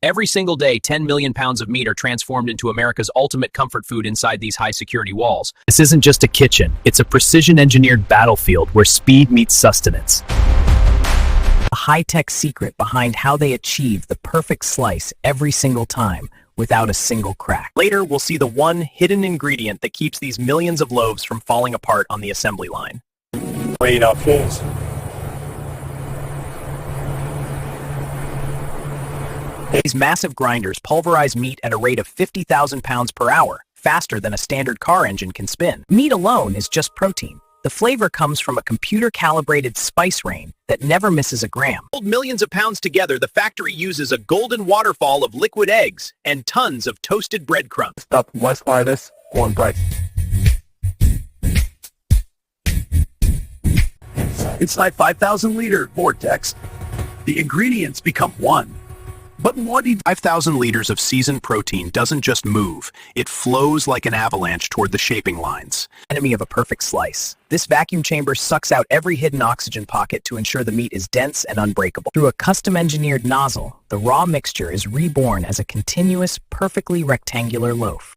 Every single day, 10 million pounds of meat are transformed into America's ultimate comfort food inside these high-security walls. This isn't just a kitchen, it's a precision-engineered battlefield where speed meets sustenance. A high-tech secret behind how they achieve the perfect slice every single time, without a single crack. Later, we'll see the one hidden ingredient that keeps these millions of loaves from falling apart on the assembly line. Wait up, please. These massive grinders pulverize meat at a rate of 50,000 pounds per hour, faster than a standard car engine can spin. Meat alone is just protein. The flavor comes from a computer-calibrated spice rain that never misses a gram. Hold millions of pounds together, the factory uses a golden waterfall of liquid eggs and tons of toasted breadcrumbs. Stop West Wireless, one price. Inside 5,000-liter vortex, the ingredients become one. But what if 5,000 liters of seasoned protein doesn't just move, it flows like an avalanche toward the shaping lines. Enemy of a perfect slice. This vacuum chamber sucks out every hidden oxygen pocket to ensure the meat is dense and unbreakable. Through a custom-engineered nozzle, the raw mixture is reborn as a continuous, perfectly rectangular loaf.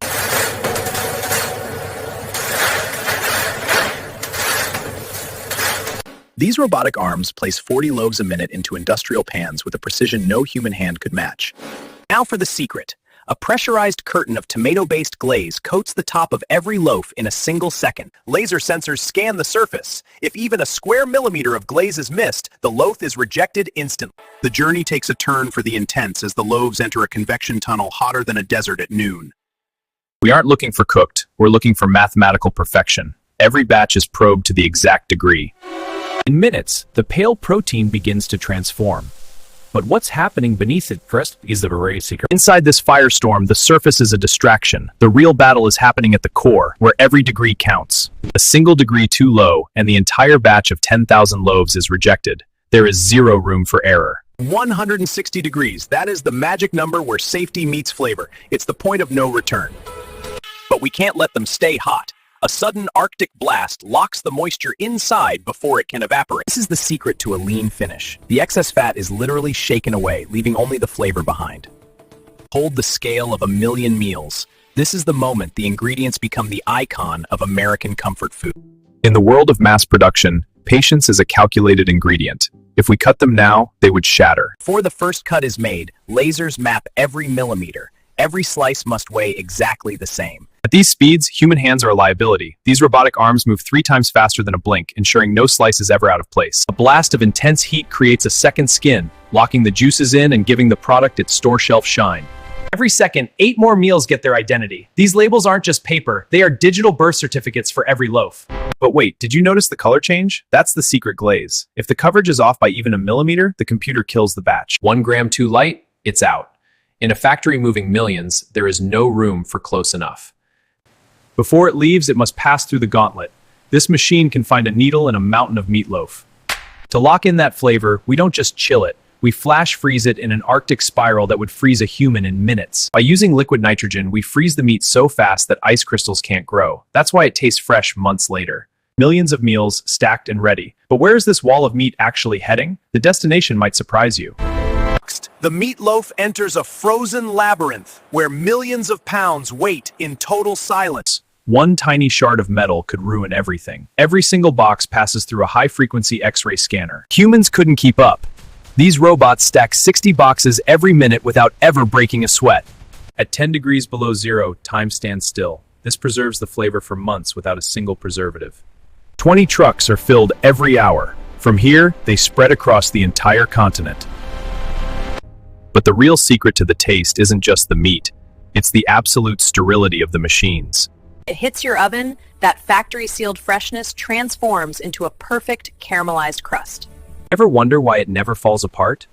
These robotic arms place 40 loaves a minute into industrial pans with a precision no human hand could match. Now for the secret. A pressurized curtain of tomato-based glaze coats the top of every loaf in a single second. Laser sensors scan the surface. If even a square millimeter of glaze is missed, the loaf is rejected instantly. The journey takes a turn for the intense as the loaves enter a convection tunnel hotter than a desert at noon. We aren't looking for cooked, we're looking for mathematical perfection. Every batch is probed to the exact degree. In minutes, the pale protein begins to transform. But what's happening beneath it first is the very secret. Inside this firestorm, the surface is a distraction. The real battle is happening at the core, where every degree counts. A single degree too low, and the entire batch of 10,000 loaves is rejected. There is zero room for error. 160 degrees, that is the magic number where safety meets flavor. It's the point of no return. But we can't let them stay hot. A sudden Arctic blast locks the moisture inside before it can evaporate. This is the secret to a lean finish. The excess fat is literally shaken away, leaving only the flavor behind. Hold the scale of 1,000,000 meals. This is the moment the ingredients become the icon of American comfort food. In the world of mass production, patience is a calculated ingredient. If we cut them now, they would shatter. Before the first cut is made, lasers map every millimeter. Every slice must weigh exactly the same. At these speeds, human hands are a liability. These robotic arms move 3 times faster than a blink, ensuring no slice is ever out of place. A blast of intense heat creates a second skin, locking the juices in and giving the product its store shelf shine. Every second, 8 more meals get their identity. These labels aren't just paper, they are digital birth certificates for every loaf. But wait, did you notice the color change? That's the secret glaze. If the coverage is off by even a millimeter, the computer kills the batch. 1 gram too light, it's out. In a factory moving millions, there is no room for close enough. Before it leaves, it must pass through the gauntlet. This machine can find a needle in a mountain of meatloaf. To lock in that flavor, we don't just chill it. We flash freeze it in an Arctic spiral that would freeze a human in minutes. By using liquid nitrogen, we freeze the meat so fast that ice crystals can't grow. That's why it tastes fresh months later. Millions of meals stacked and ready. But where is this wall of meat actually heading? The destination might surprise you. The meatloaf enters a frozen labyrinth where millions of pounds wait in total silence. One tiny shard of metal could ruin everything. Every single box passes through a high-frequency X-ray scanner. Humans couldn't keep up. These robots stack 60 boxes every minute without ever breaking a sweat. At 10 degrees below zero, time stands still. This preserves the flavor for months without a single preservative. 20 trucks are filled every hour. From here, they spread across the entire continent. But the real secret to the taste isn't just the meat. It's the absolute sterility of the machines. It hits your oven, that factory-sealed freshness transforms into a perfect caramelized crust. Ever wonder why it never falls apart?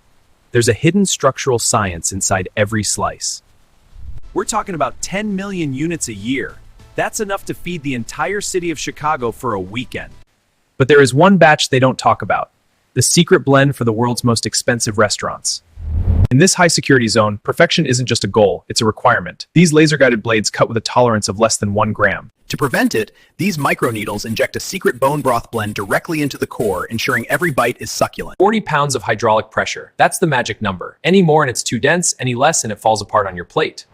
There's a hidden structural science inside every slice. We're talking about 10 million units a year. That's enough to feed the entire city of Chicago for a weekend. But there is one batch they don't talk about. The secret blend for the world's most expensive restaurants. In this high-security zone, perfection isn't just a goal, it's a requirement. These laser-guided blades cut with a tolerance of less than 1 gram. To prevent it, these microneedles inject a secret bone broth blend directly into the core, ensuring every bite is succulent. 40 pounds of hydraulic pressure. That's the magic number. Any more and it's too dense, any less and it falls apart on your plate.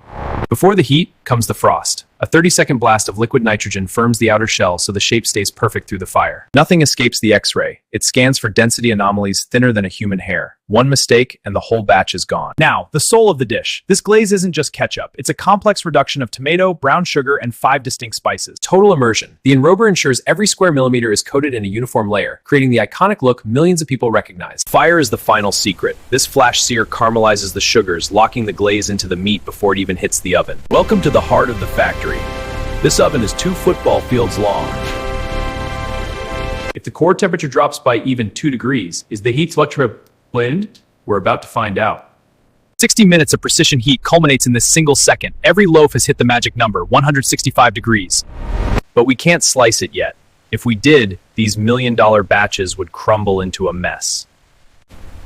Before the heat comes the frost. A 30-second blast of liquid nitrogen firms the outer shell so the shape stays perfect through the fire. Nothing escapes the X-ray. It scans for density anomalies thinner than a human hair. One mistake and the whole batch is gone. Now, the soul of the dish. This glaze isn't just ketchup. It's a complex reduction of tomato, brown sugar, and 5 distinct spices. Total immersion. The enrober ensures every square millimeter is coated in a uniform layer, creating the iconic look millions of people recognize. Fire is the final secret. This flash sear caramelizes the sugars, locking the glaze into the meat before it even hits the oven. Welcome to the heart of the factory. This oven is 2 football fields long. If the core temperature drops by even 2 degrees, is the heat fluctuating? We're about to find out. 60 minutes of precision heat culminates in this single second. Every loaf has hit the magic number, 165 degrees. But we can't slice it yet. If we did, these million-dollar batches would crumble into a mess.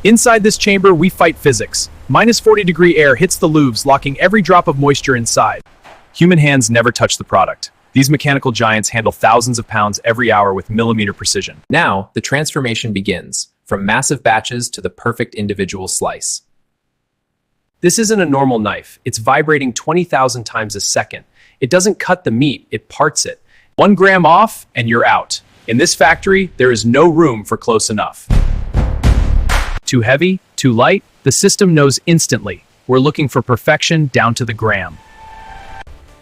Inside this chamber, we fight physics. Minus 40-degree air hits the louve's, locking every drop of moisture inside. Human hands never touch the product. These mechanical giants handle thousands of pounds every hour with millimeter precision. Now, the transformation begins, from massive batches to the perfect individual slice. This isn't a normal knife. It's vibrating 20,000 times a second. It doesn't cut the meat, it parts it. 1 gram off, and you're out. In this factory, there is no room for close enough. Too heavy? Too light? The system knows instantly. We're looking for perfection down to the gram.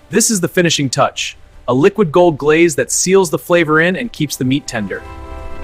This is the finishing touch. A liquid gold glaze that seals the flavor in and keeps the meat tender.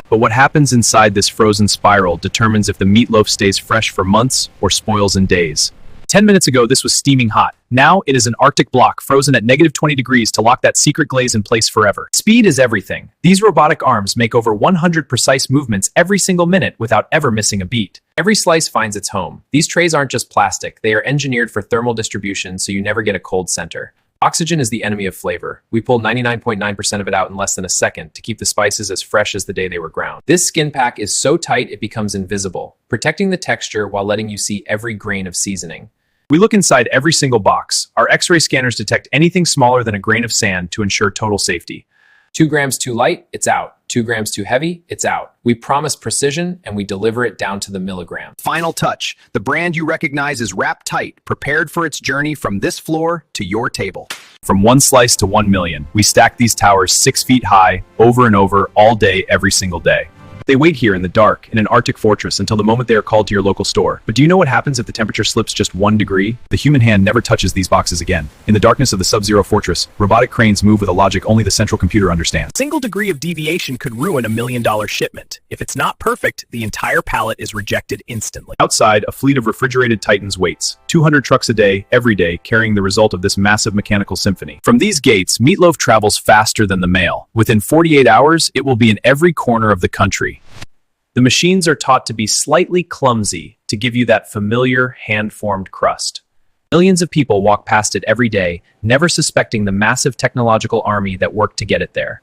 But what happens inside this frozen spiral determines if the meatloaf stays fresh for months or spoils in days. 10 minutes ago, this was steaming hot. Now it is an Arctic block frozen at negative 20 degrees to lock that secret glaze in place forever. Speed is everything. These robotic arms make over 100 precise movements every single minute without ever missing a beat. Every slice finds its home. These trays aren't just plastic. They are engineered for thermal distribution so you never get a cold center. Oxygen is the enemy of flavor. We pull 99.9% of it out in less than a second to keep the spices as fresh as the day they were ground. This skin pack is so tight it becomes invisible, protecting the texture while letting you see every grain of seasoning. We look inside every single box. Our X-ray scanners detect anything smaller than a grain of sand to ensure total safety. 2 grams too light, it's out. 2 grams too heavy, it's out. We promise precision and we deliver it down to the milligram. Final touch. The brand you recognize is wrapped tight, prepared for its journey from this floor to your table. From 1 slice to 1 million, we stack these towers 6 feet high, over and over, all day, every single day. They wait here in the dark, in an Arctic fortress, until the moment they are called to your local store. But do you know what happens if the temperature slips just 1 degree? The human hand never touches these boxes again. In the darkness of the sub-zero fortress, robotic cranes move with a logic only the central computer understands. A single degree of deviation could ruin a $1 million shipment. If it's not perfect, the entire pallet is rejected instantly. Outside, a fleet of refrigerated Titans waits. 200 trucks a day, every day, carrying the result of this massive mechanical symphony. From these gates, Meatloaf travels faster than the mail. Within 48 hours, it will be in every corner of the country. The machines are taught to be slightly clumsy to give you that familiar hand-formed crust. Millions of people walk past it every day, never suspecting the massive technological army that worked to get it there.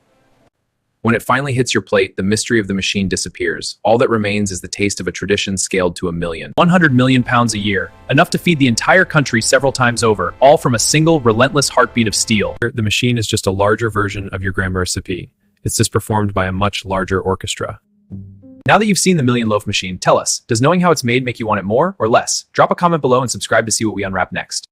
When it finally hits your plate, the mystery of the machine disappears. All that remains is the taste of a tradition scaled to 1 million. 100 million pounds a year, enough to feed the entire country several times over, all from a single relentless heartbeat of steel. The machine is just a larger version of your grandma recipe. It's just performed by a much larger orchestra. Now that you've seen the Million Loaf machine, tell us, does knowing how it's made make you want it more or less? Drop a comment below and subscribe to see what we unwrap next.